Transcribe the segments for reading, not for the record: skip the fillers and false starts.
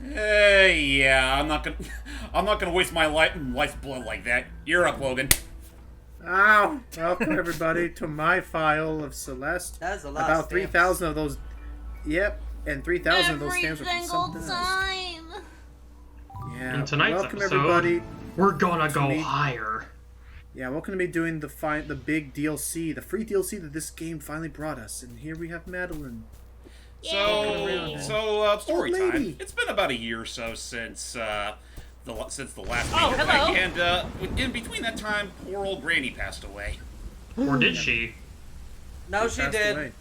Yeah, I'm not gonna waste my life's blood like that. You're up, Logan. Ow! Welcome everybody to my file of Celeste. That is a lot About of 3,000 of those. Yep, and 3,000 of those stamps are from something else. time. Yeah. In tonight's welcome episode, everybody. we're gonna go me. higher. Yeah, welcome to me doing the big DLC, the free DLC that this game finally brought us. And here we have Madeline. Story Old lady. time. It's been about a year or so since the last Oh, major hello. thing, and in between that time, poor old Granny passed away. Or did she? No, she Passed did. away.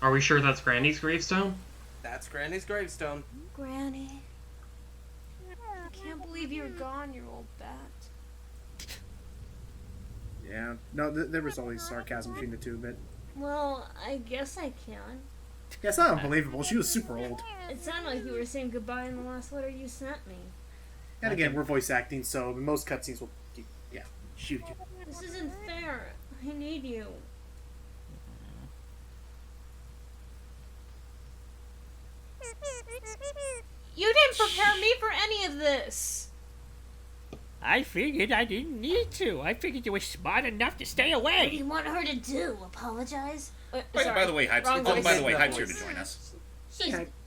Are we sure that's Granny's gravestone? That's Granny's gravestone. Granny. I can't believe you're gone, you old bat. Yeah. No, there was always sarcasm between the two, but Well, I guess I can. yeah, it's not unbelievable. She was super old. It sounded like you were saying goodbye in the last letter you sent me. And again, we're voice acting, so most cutscenes will, shoot you. This isn't fair. I need you. You didn't prepare me for any of this. I figured I didn't need to. I figured you were smart enough to stay What do away. you want her to do? Apologize? By the way, Hype's here to join us.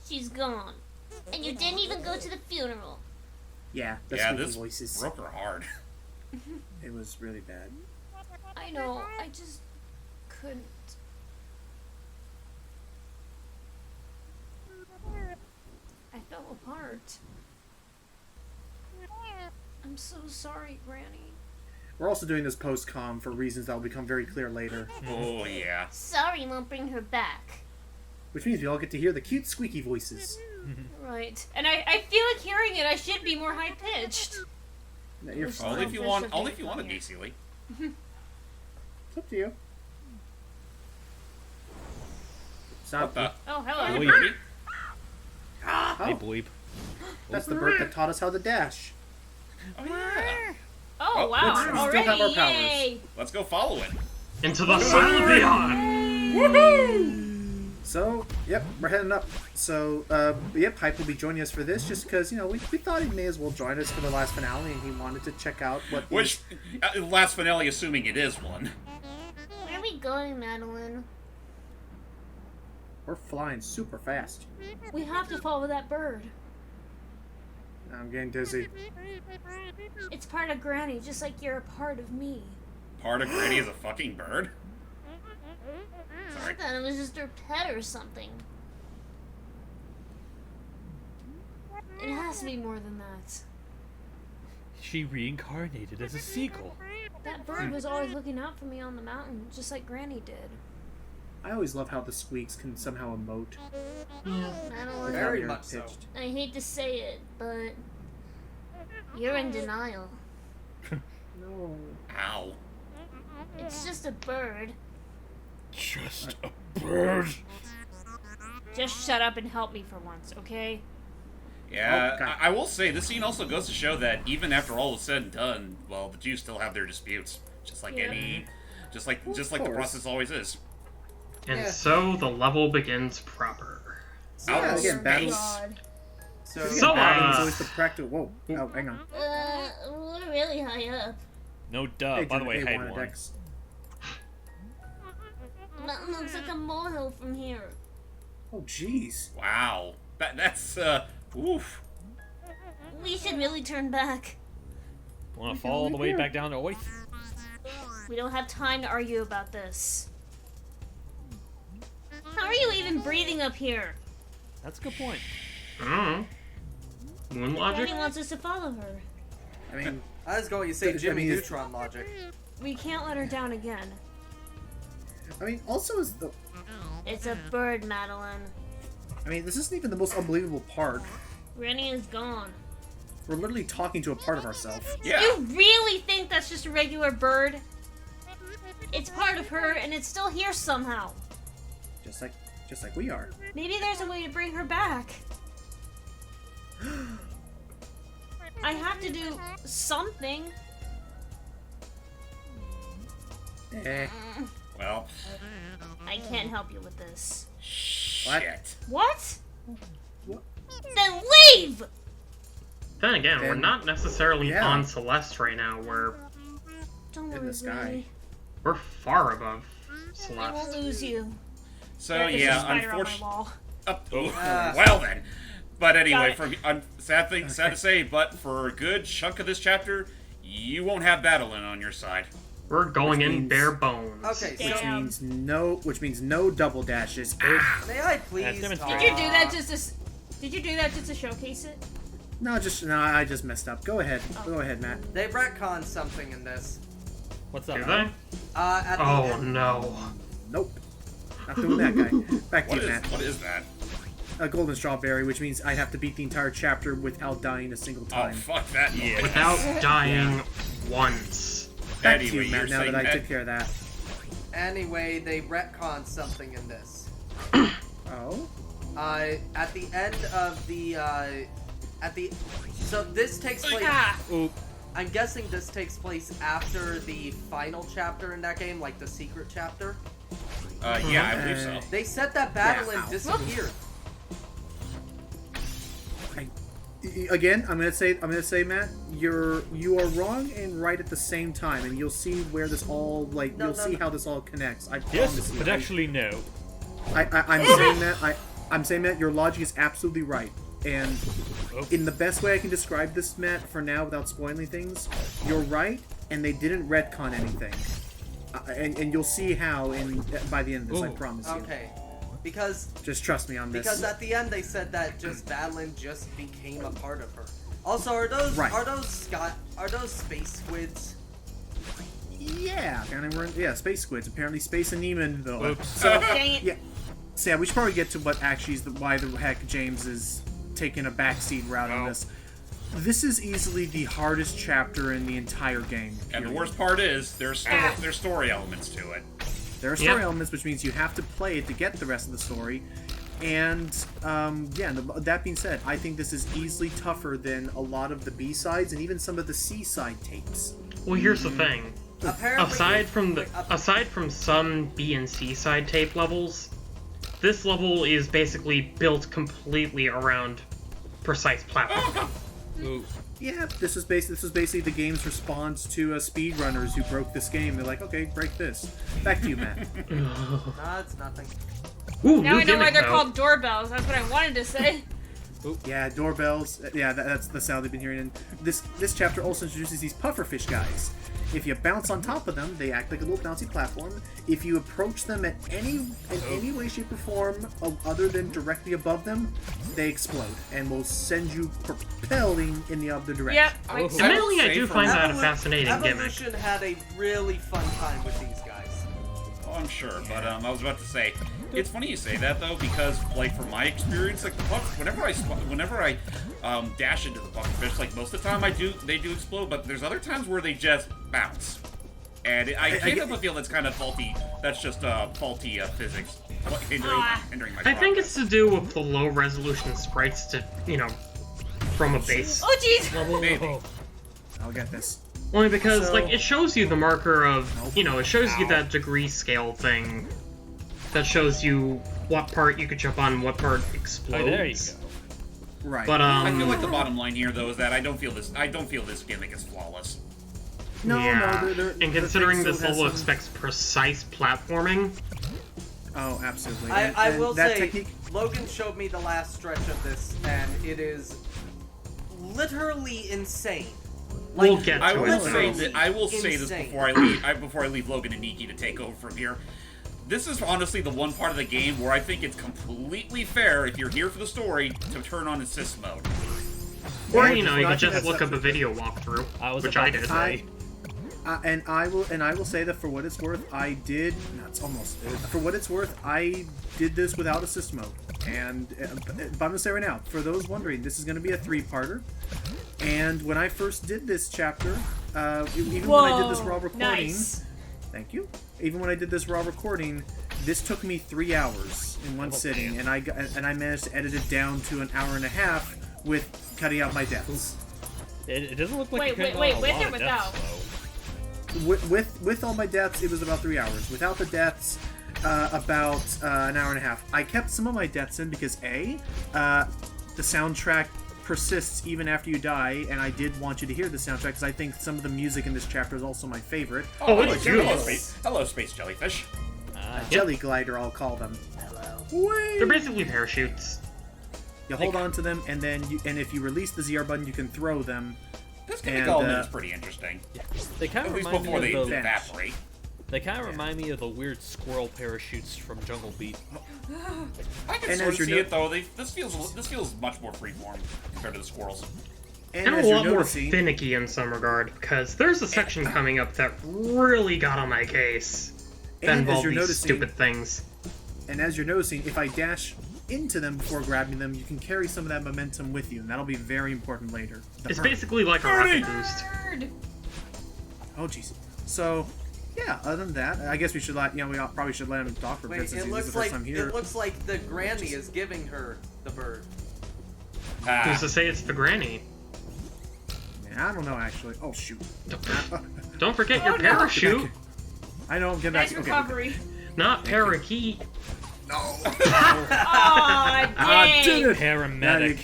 She's gone. And you didn't even go to the funeral. Yeah, the Yeah, squeaky this voices. broke her hard. It was really bad. I know, I just couldn't. I fell apart. I'm so sorry, Granny. We're also doing this post-com for reasons that will become very clear later. Oh yeah. Sorry won't bring her back. Which means we all get to hear the cute squeaky voices. Right. And I feel like hearing it, I should be more high-pitched. No, you're fine. Only if you want it, Gacy. It's up to you. What the? Oh, hello. Bleep. Birdie? Hey, Oh, bleep. that's the bird that taught us how to dash. Oh yeah. Oh, Oh, wow. let's still Already, have our powers. yay. Let's go follow it. Into the silent beyond! Woohoo! So, yep, we're heading up. So, yep, Hype will be joining us for this just because, we thought he may as well join us for the last finale and he wanted to check out what Which last finale, assuming it is one. Where are we going, Madeline? We're flying super fast. We have to follow that bird. I'm getting dizzy. It's part of Granny, just like you're a part of me. Part of Granny is a fucking bird. I thought it was just her pet or something. It has to be more than that. She reincarnated as a seagull. That bird was always looking out for me on the mountain, just like Granny did. I always love how the squeaks can somehow emote. Madeline, Very They're much so. pitched. I hate to say it, but you're in denial. No. Ow. It's just a bird. Just a bird. Just shut up and help me for once, okay? Yeah, Oh, God. I will say, this scene also goes to show that even after all is said and done, well, the Jews still have their disputes. Just like Yeah. just like the course. process always is. And Yeah. so the level begins proper. Yeah, Outer again, space. battles. God. So, So, Battling's always the practical. Whoa. Oh, hang on. We're really high up. No duh. Hey, By the way, Jenna, hide A1 one. Dex. Mountain looks like a molehill from here. Oh, jeez. Wow. That's oof. We should really turn back. Want to fall all the way back down to Earth? We don't have time to argue about this. How are you even breathing up here? That's a good point. I don't know. Moon logic? Granny wants us to follow her. I mean, I was going to say I Jimmy mean, Neutron logic. We can't let her down again. also is the. It's a bird, Madeline. This isn't even the most unbelievable part. Granny is gone. We're literally talking to a part of ourselves. Yeah. You really think that's just a regular bird? It's part of her, and it's still here somehow. Just like we are. Maybe there's a way to bring her back. I have to do something. Eh. Well, I can't help you with this. shit. What? What? Then Then again, we're And- not necessarily yeah. on Celeste right now. Don't In worry, the sky. Granny. We're far above I won't Celeste. lose you. So There's a yeah, spider on my unfortunately. wall. Well then. But anyway, Got it. sad to say, but for a good chunk of this chapter, you won't have Battlein on your side. We're going Which in means- bare bones. Okay, so Damn. Which means no double dashes. Ah! may I please demonstrated. talk? Did you do that just to? Did you do that just to showcase it? No, I just messed up. Go ahead. Go ahead, Matt. They retconned something in this. What's up? Do man? they? At the Oh end. no. Nope. Not doing that, guy. Back to you, Matt. What is that? A golden strawberry, which means I have to beat the entire chapter without dying a single Oh, time. fuck that. Yeah. Without dying once. Back to Anyway, you, Matt, you're now saying that I that- took care of that. Anyway, they retconned something in this. Oh? At the end of the so this takes place. Ah! Oop. I'm guessing this takes place after the final chapter in that game, like the secret chapter. Yeah, I believe so. They said that Battlein Yeah. disappeared. Again, I'm gonna say, Matt, you are wrong and right at the same time, and you'll see where this all you'll see how this all connects. I promise Yes, you. but actually no. I'm saying that I'm saying that your logic is absolutely right, and Oh. in the best way I can describe this, Matt, for now without spoiling things, you're right, and they didn't retcon anything, and you'll see how by the end of this. I Ooh. promise you. Okay, because Just trust me on this. because at the end they said that just Battlein just became a part of her. Also, are those Right. are those space squids? Yeah, space squids. Apparently, space anemone though. Oops. So Dang it. yeah, so yeah, we should probably get to what actually is why the heck James is taking a backseat route on Oh. this. This is easily the hardest chapter in the entire game. And the period. worst part is, there's story elements to it. There are story Yeah. elements, which means you have to play it to get the rest of the story. And that being said, I think this is easily tougher than a lot of the B-sides and even some of the C-side tapes. Well, here's the thing. Apparently, Aside from some B and C side tape levels, this level is basically built completely around precise platforming. Ooh. Yeah, this was basically the game's response to speedrunners who broke this game. They're like, okay, break this. Back to you, Matt. Nah, it's nothing. Ooh, Now new I know why gimmick, they're though. called doorbells. That's what I wanted to say. Yeah, doorbells. Yeah, that's the sound they've been hearing. And this chapter also introduces these pufferfish guys. If you bounce on top of them, they act like a little bouncy platform. If you approach them in any way, shape, or form other than directly above them, they explode and will send you propelling in the other direction. Yep. Like, Oh. Admittedly, I Say do for find that a Evolu- fascinating gimmick. Evolution had a really fun time with these guys. Oh, I'm sure, but I was about to say, it's funny you say that though, because like from my experience, like the buck, whenever I dash into the buckfish, like most of the time they do explode, but there's other times where they just bounce, and I kind of feel that's kind of faulty. That's just faulty physics hindering my. I think it's to do with the low resolution sprites to, from a base oh jeez. level. Maybe. I'll get this. Only because, So- it shows you the marker of, it shows you that degree scale thing that shows you what part you could jump on and what part explodes. Oh, there you go. Right. But, I feel like the bottom line here though is that I don't feel this gimmick is flawless. no, yeah. no. And considering the thing this still has level some- expects precise platforming, Oh, absolutely. I And will that say, technique. Logan showed me the last stretch of this, and it is literally insane. we'll get I to will it. say though. that I will say this Insane. before I leave Logan and Nikki to take over from here. This is honestly the one part of the game where I think it's completely fair if you're here for the story to turn on assist mode. Or, Yeah, you I could think just that's look up a absolutely- video walkthrough, I was which about I to did. say. And I will say that for what it's worth, I did. No, it's almost. For what it's worth, I did this without assist mode. And but I'm gonna say right now, for those wondering, this is gonna be a 3-parter. And when I first did this chapter, even when I did this raw recording, Nice. thank you. Even when I did this raw recording, this took me 3 hours in one sitting, and I managed to edit it down to an hour and a half with cutting out my deaths. It doesn't look like Wait, you could've wait, done a with lot or of without? deaths, though. With all my deaths, it was about 3 hours. Without the deaths, about an hour and a half. I kept some of my deaths in because the soundtrack persists even after you die, and I did want you to hear the soundtrack because I think some of the music in this chapter is also my favorite. Oh, hello, it's beautiful. hello, space jellyfish. Jelly glider, I'll call them. They're basically parachutes. You hold on to them, and then if you release the ZR button, you can throw them. This gimmick And, element is pretty interesting. They kind At of least remind before me they of the, evaporate. They kind of remind me of the weird squirrel parachutes from Jungle Beat. I can And sort as of you're see it though. This feels much more freeform compared to the squirrels. And And as a you're lot more noticing, finicky in some regard, because there's a section coming up that really got on my case that And as involved you're these noticing- stupid things. if I dash into them before grabbing them, you can carry some of that momentum with you, and that'll be very important later. The It's burn. basically like a rocket boost. Bird. Oh, jeez. So, yeah. Other than that, I guess we should let we probably should let him talk for a bit Wait, since it this is looks the first like time here. it looks like the granny is giving her the bird. Who's to say it's the granny? Yeah, I don't know actually. Oh shoot. Don't forget Oh, your no. parachute, I know. Get back. Nice Okay, recovery. not parakeet. Aw, I did dang. it. Paramedic.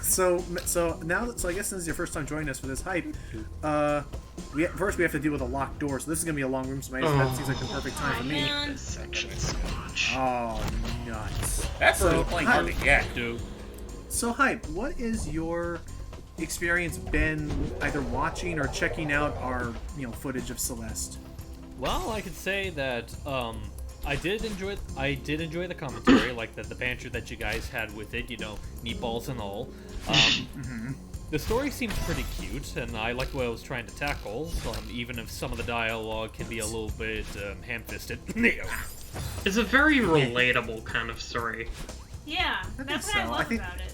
So now, I guess this is your first time joining us for this hype. First we have to deal with a locked door, so this is gonna be a long room. So that seems like the perfect time Aw, for me. man. This section's so much. Oh, nuts. That's So, playing hard to get. Dude. So, Hype, what is your experience been either watching or checking out our, footage of Celeste? Well, I could say that I did enjoy the commentary, like the banter that you guys had with it, meatballs and all. The story seems pretty cute, and I liked what I was trying to tackle, even if some of the dialogue can be a little bit ham-fisted. It's a very relatable kind of story. Yeah, that's what I so. love I think- about it.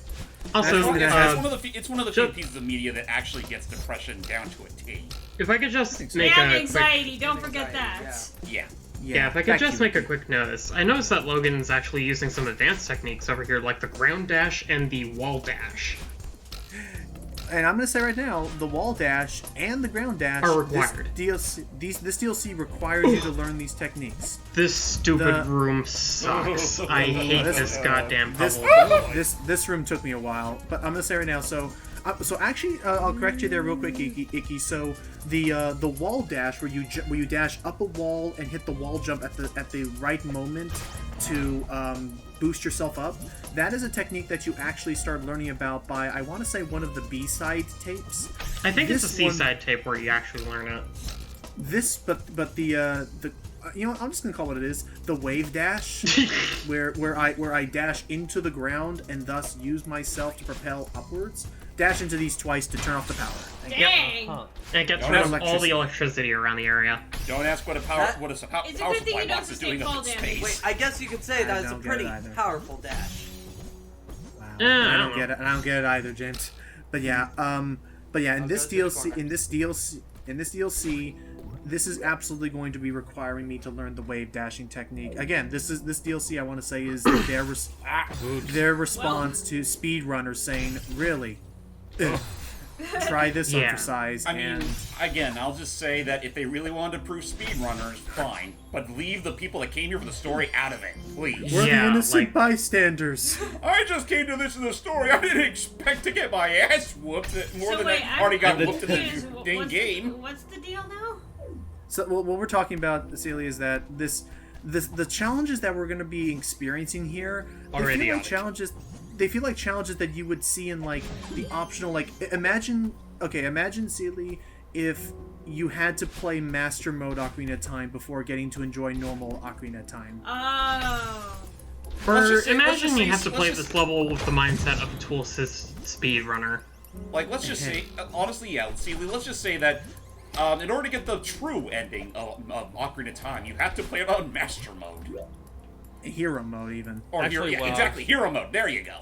Also, Actually, It's one of the few pieces of media that actually gets depression down to a T. if I could just make And a quick... anxiety, don't forget Anxiety, that. yeah. Yeah. Yeah, if I could thank just you. make a quick notice. I noticed that Logan's actually using some advanced techniques over here, like the ground dash and the wall dash. And I'm gonna say right now, the wall dash and the ground dash Are required. This DLC requires you to learn these techniques. This stupid The- room sucks. I hate this goddamn This level. this room took me a while, but I'm gonna say right now. So actually, I'll correct you there real quick, Icky. So the wall dash where you dash up a wall and hit the wall jump at the right moment to boost yourself up. That is a technique that you actually start learning about by, I want to say, one of the B-side tapes. I think it's a This one- seaside tape where you actually learn it. But the I'm just gonna call it what it is, the wave dash, where I dash into the ground and thus use myself to propel upwards. Dash into these twice to turn off the power. Dang. Huh. And it gets Don't rid have of all the electricity around the area. Don't ask what a power That- what a power It's a good thing supply you don't box is sustain doing up fall in damage. space. Wait, I guess you could say that it's a don't get pretty it either. powerful dash. Wow. I I don't don't get it. I don't get it either, James. But yeah, in this go to the DLC, corner. in this DLC, this is absolutely going to be requiring me to learn the wave dashing technique. Again, this DLC I want to say is their response to speedrunners saying, "Really, try this Yeah. exercise." I mean, and again, I'll just say that if they really wanted to prove speedrunners, fine. But leave the people that came here for the story out of it, please. we're Yeah, the innocent like- bystanders. I just came to listen to the story. I didn't expect to get my ass whooped more So than wait, I already got I'm whooped in confused. the dang game. What's the deal now? So what we're talking about, Celia, is that the challenges that we're going to be experiencing here, Already they feel on like it. challenges. They feel like challenges that you would see in like the optional. Like imagine Celia, if you had to play Master Mode Ocarina of Time before getting to enjoy normal Ocarina of Time. Oh. Or Let's just say- imagine you have to let's play just- this level with the mindset of a tool speedrunner. Like, let's just say, honestly, yeah, let's just say that in order to get the true ending of Ocarina of Time, you have to play it on Master Mode. Hero mode, even. Or Actually, hero, yeah, well, exactly, Hero Mode, there you go.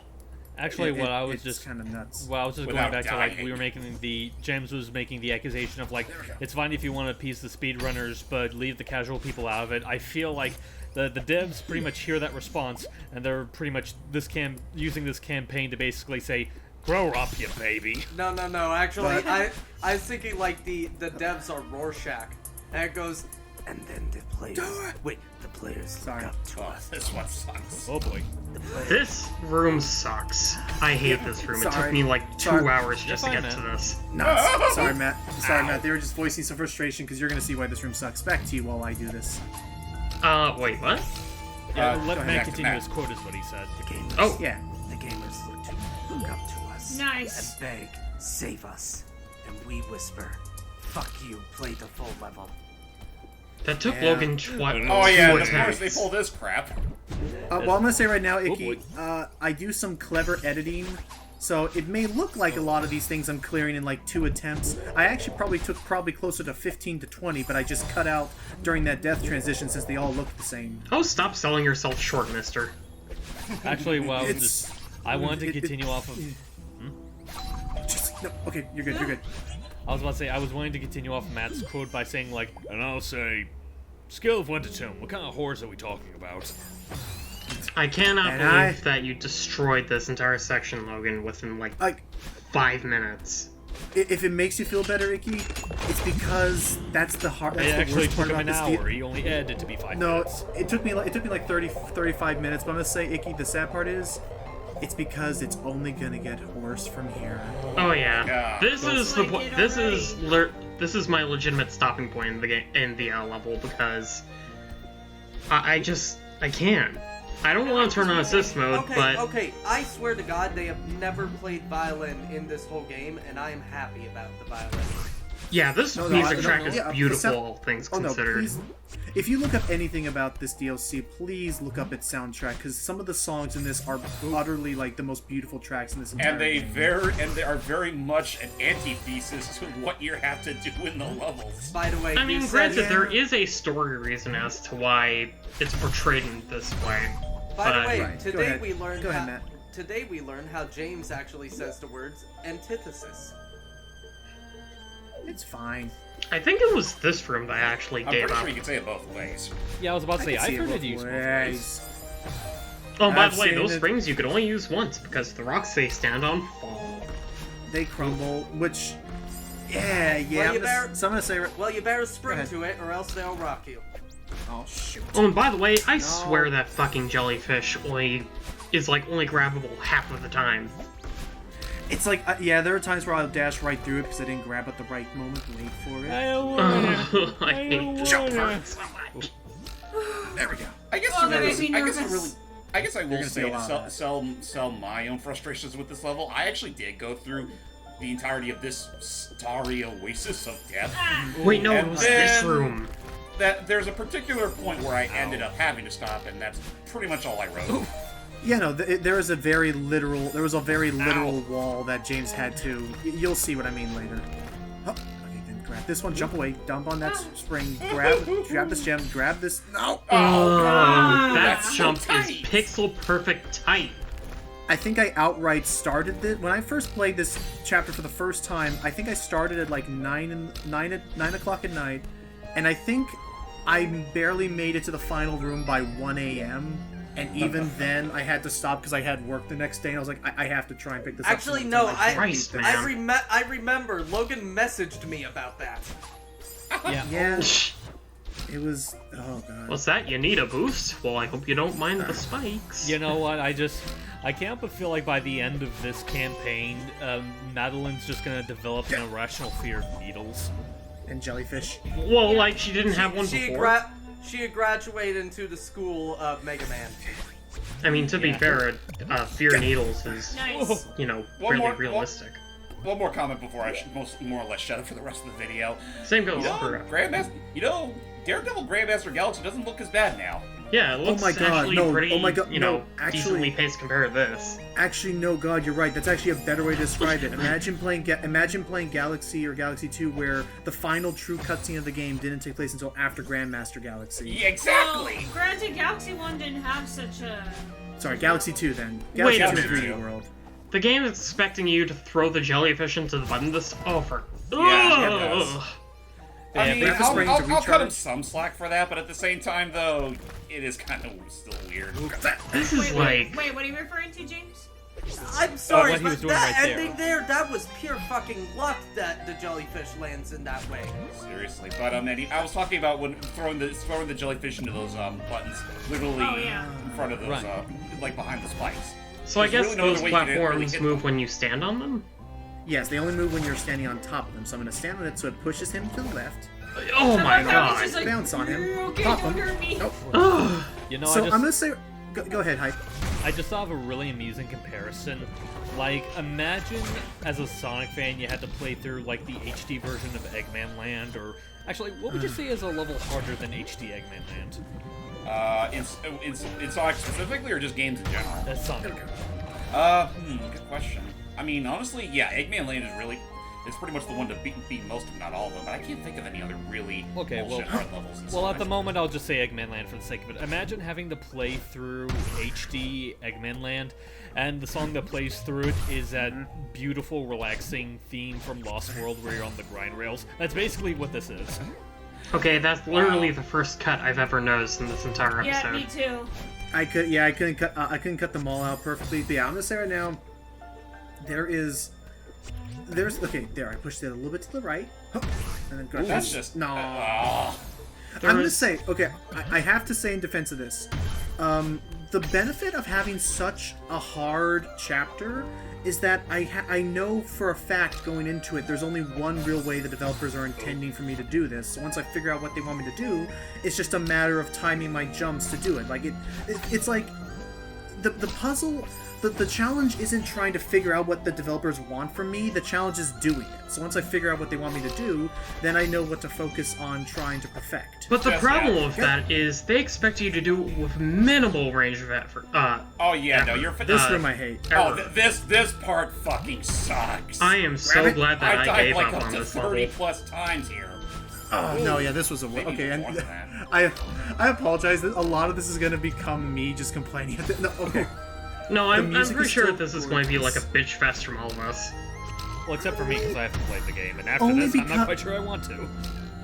Actually, It's kind of nuts. Well, I was just Without going back to like dying. we were making James was making the accusation of like it's fine if you want to appease the speedrunners, but leave the casual people out of it. I feel like the devs pretty much hear that response and they're pretty much using this campaign to basically say, "Grow up, you baby." No. Actually, I was thinking like the devs are Rorschach, and it goes, and then the players. Wait, the players Sorry. look up to Oh, us. this one sucks. Oh boy. The This room sucks. I hate this room. It took Sorry. me like 2 Sorry. hours just to You're get fine, to man. this. No, sorry, Matt. Sorry, Matt. They were just voicing some frustration because you're gonna see why this room sucks. Back to you while I do this. Wait, what? Yeah, go let ahead, Matt back to continue Matt. his quote is what he said. The gamers. Oh. Yeah. The gamers look up to us. Nice. And beg, save us. And we whisper, fuck you, play the full level. That took Yeah. Logan twice. Oh yeah, two and of course they attempts. pull this crap. Well, I'm gonna say right now, Icky, boy. I do some clever editing, so it may look like a lot of these things I'm clearing in like 2 attempts. I actually took closer to 15 to 20, but I just cut out during that death transition since they all look the same. Oh, stop selling yourself short, mister. Actually, well, It's- I wanted to it- continue off of. Just no. Okay, you're good. You're good. I was about to say I was wanting to continue off Matt's quote by saying like, and I'll say, scale of 1 to 10. What kind of horrors are we talking about? I cannot And believe that you destroyed this entire section, Logan, within like Like, 5 minutes. if it makes you feel better, Icky, it's because that's the hard. That's It the actually worst part took him about an this hour. He only edited to be 5 No, minutes. it took me like 30, 35 minutes. But I'm gonna say, Icky, the sad part is, it's because it's only gonna get worse from here. Oh yeah. Yeah. This is the Like point. it This is my legitimate stopping point in the game in the level because I can't. I don't want to turn on assist mode, Okay, but okay. I swear to God, they have never played violin in this whole game, and I am happy about the violin. yeah, this No, music no, track no, is yeah, the beautiful, sound- all things Oh no, considered. please. If you look up anything about this DLC, please look up its soundtrack because some of the songs in this are utterly like the most beautiful tracks in this entire And they game. are very much an antithesis to what you have to do in the levels. By the way, I you mean, said- granted, there is a story reason as to why it's portrayed in this way. By the but- way, Right, go today ahead. we learned Go ahead, how, Matt. today we learned how James actually says the words antithesis. It's fine. I think it was this room that I actually I'm gave pretty up. sure you can say it both ways. Yeah, I was about to say can I've see it heard both it used both ways. ways. Oh, by I've the way, seen those it. springs you could only use once because the rocks they stand on fall. They crumble, which, yeah. Well, you I'm gonna- better- so I'm gonna say, Well, you better spring ahead. to it, or else they'll rock you. oh shoot. Oh, and by the way, I swear that fucking jellyfish only grabbable half of the time. It's like, yeah, there are times where I'll dash right through it because I didn't grab at the right moment, wait for it. I don't wanna. I hate this wanna. part so much. There we go. I guess Oh, that really- makes me I guess I nervous. really. I guess I will gonna see say a to lot of sell my own frustrations with this level. I actually did go through the entirety of this starry oasis of death. Wait, no, it And was this then- room. That there's a particular point where I ended up having to stop, and that's pretty much all I wrote. Yeah, no, there was a very literal wall that James had to. You'll see what I mean later. Oh, okay, then grab this one, jump away, dump on that spring, grab this gem, grab this. No. That that's so jump tight. is pixel perfect tight. I think I outright started this when I first played this chapter for the first time. I think I started at like 9 o'clock at night, and I think I barely made it to the final room by 1 a.m. And even then, I had to stop because I had work the next day. And I was like, I have to try and pick this up. Actually, sometime. no, can't I- Christ, beat man. this. I remember Logan messaged me about that. Yeah. Yeah, it was. Oh god. What's that? You need a boost? Well, I hope you don't mind the spikes. You know what? I can't help but feel like by the end of this campaign, Madeline's just gonna develop an irrational fear of needles. And jellyfish. Well, like she didn't have one She before. she had graduated into the school of Mega Man. I mean, to be Yeah. fair, fear needles is, Nice. you know, One really more- realistic. One more comment before I more or less shut up for the rest of the video. Same goes You know, for Grandmaster, Daredevil Grandmaster Galaxy doesn't look as bad now. yeah. It looks my God, actually no, pretty, oh my God, you know, no, actually- decently paced compared to this. Actually, no, God, you're right. That's actually a better way to describe it. Imagine playing Galaxy or Galaxy 2, where the final true cutscene of the game didn't take place until after Grandmaster Galaxy. Yeah, exactly. Well, granted, Galaxy 1 didn't have such a... Sorry, Galaxy 2 then. Wait Galaxy a 2 minute. 3D World. The game is expecting you to throw the jellyfish into the button. This for. Yeah, it does. Ugh. I Yeah, mean, but if the I'll springs are cut him recharged- some slack for that, but at the same time, though, it is kind of still weird. This is like. Wait, what are you referring to, James? I'm sorry, what he but was doing that right there. ending there, that was pure fucking luck that the jellyfish lands in that way. Seriously, but I was talking about when throwing the jellyfish into those buttons, literally Oh, yeah. in front of those Right. like behind the spikes. So I There's guess really no those other way you can really platforms hit move them. when you stand on them? Yes, they only move when you're standing on top of them. So I'm going to stand on it so it pushes him to the left. Oh my God, god. it's just like, Bounce on him. okay, Pop don't him. hurt me. Nope. Ugh. You know, So I just, I'm going to say... Go ahead, Hype. I just thought of a really amusing comparison. Like, imagine as a Sonic fan you had to play through, like, the HD version of Eggman Land, or... Actually, what would you say is a level harder than HD Eggman Land? In Sonic specifically, or just games in general? That's Sonic. Good question. I mean, honestly, yeah, Eggman Land is really... It's pretty much the one to beat most, if not all of them, but I can't think of any other really Okay, bullshit well- hard levels in Well, at Sonic. the moment, I'll just say Eggman Land for the sake of it. Imagine having to play through HD Eggman Land, and the song that plays through it is that beautiful, relaxing theme from Lost World where you're on the grind rails. That's basically what this is. Okay, that's literally the first cut I've ever noticed in this entire episode. Yeah, me too. I couldn't cut them all out perfectly. But yeah, I'm gonna say right now, okay, there. I pushed it a little bit to the right, and then got That's just... no. Oh. I'm gonna say, okay, I have to say in defense of this, the benefit of having such a hard chapter is that I know for a fact going into it, there's only one real way the developers are intending for me to do this. So once I figure out what they want me to do, it's just a matter of timing my jumps to do it. Like it's like the puzzle. The challenge isn't trying to figure out what the developers want from me, the challenge is doing it. So once I figure out what they want me to do, then I know what to focus on trying to perfect. But the Yes, problem yeah. with that is they expect you to do it with minimal range of effort. Oh, yeah, no, you're... This room I hate. Oh, this part fucking sucks. I am so Rabbit, glad that I died gave like up up on to this 30 level. plus times here. Oh, no, yeah, this was a... Maybe Okay, and more than that. I apologize. A lot of this is going to become me just complaining. No, okay. No, I'm music pretty is sure still that this is going to be like a gorgeous. bitch fest from all of us. Well, except for me, because I haven't played the game, and after Only this, I'm becau- not quite sure I want to.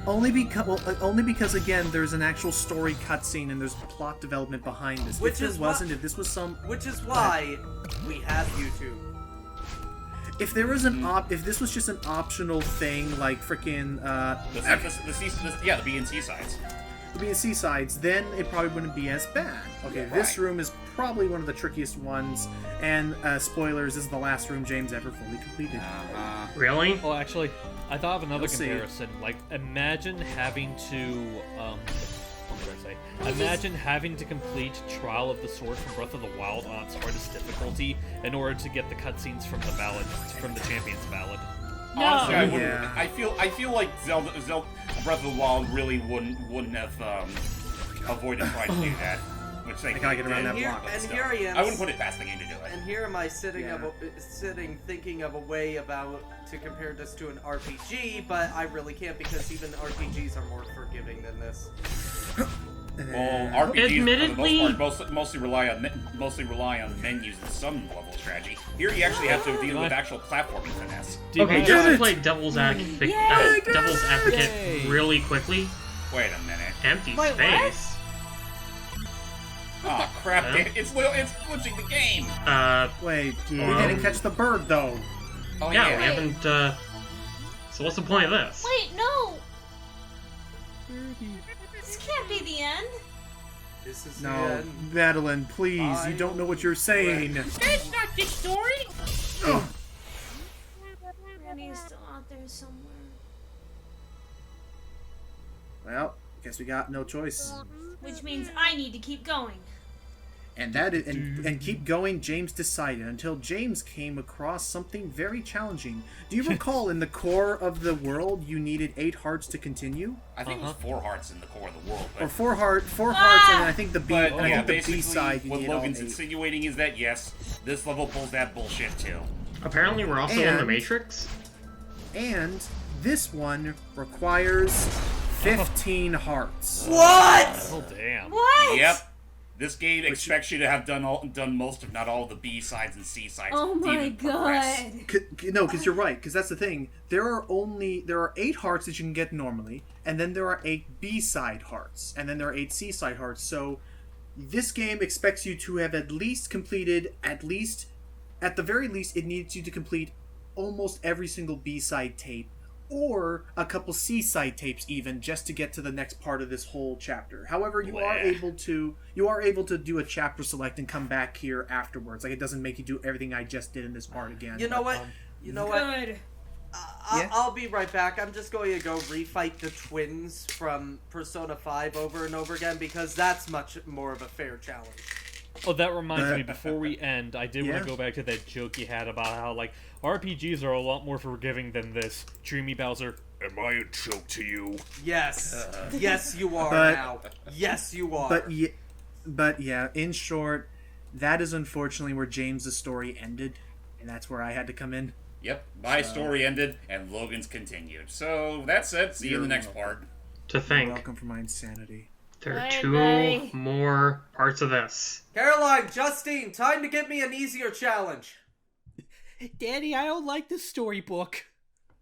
Only because again, there's an actual story cutscene and there's plot development behind this. Which if there is wasn't, if this was some... Which is why we have YouTube. If there was an if this was just an optional thing, like frickin' The B and C sides. the B and C sides, then it probably wouldn't be as bad. Okay, this Right. room is probably one of the trickiest ones, and spoilers, this is the last room James ever fully completed. Really? Oh, actually, I thought of another We'll see. comparison. Like, imagine having to, what did I say? Imagine having to complete Trial of the Sword from Breath of the Wild on its hardest difficulty in order to get the cutscenes from the ballad, from the Champion's Ballad. Honestly, I wouldn't. Yeah. I feel like Zelda Breath of the Wild really wouldn't have avoided trying to do that, which they gotta get around did, that here, block. but and still. here I am. I wouldn't put it past the game to do it. And here am I sitting Yeah. thinking of a way to compare this to an RPG, but I really can't because even RPGs are more forgiving than this. Well, RPGs Admittedly- for the most part mostly rely on menus and some level of strategy. Here, you actually have to deal with actual platforming finesse. Okay, Did just it! to play devil's advocate, devil's advocate Yay! really quickly. Wait a minute. Empty Wait, what? space. Oh crap! Huh? It's glitching the game. Wait, we didn't catch the bird though. Oh Yeah, we haven't. So what's the point of this? Wait, no! This can't be the end. This is No, the end. Madeline, please, you don't know what you're saying. That's not the story. Ugh. Granny's still out there somewhere. Well, guess we got no choice. Which means I need to keep going. And that is, and keep going, James decided, until James came across something very challenging. Do you recall in the core of the world you needed 8 hearts to continue? I think it was 4 hearts in the core of the world. But, Or 4 hearts, and then I think the B, but and I yeah, think the basically, B side you what need all Logan's 8. insinuating is that yes, this level pulls that bullshit too. Apparently, we're also in the And- Matrix. And this one requires 15 hearts. What? Oh, damn. What? Yep. This game expects you to have done most, if not all, of the B sides and C sides. Oh to my even progress. god. No, because you're right. Because that's the thing. There are 8 hearts that you can get normally, and then there are 8 B side hearts, and then there are 8 C side hearts. So this game expects you to have at the very least, it needs you to complete almost every single B side tape or a couple seaside tapes even, just to get to the next part of this whole chapter. However, you are able to do a chapter select and come back here afterwards. Like, it doesn't make you do everything I just did in this part again. You know what? You know what? Good. I'll be right back. I'm just going to go refight the twins from Persona 5 over and over again because that's much more of a fair challenge. Oh, that reminds me, before we end, I did want to go back to that joke you had about how, like, RPGs are a lot more forgiving than this. Dreamy Bowser, am I a joke to you? Yes. Yes, you are now. Yes, you are. But yeah, in short, that is unfortunately where James's story ended, and that's where I had to come in. Yep, my story ended, and Logan's continued. So, that's it. See you in the next part. To think, Welcome for my insanity. there are Bye, 2 buddy. more parts of this. Caroline, Justine, time to give me an easier challenge. Daddy, I don't like the storybook.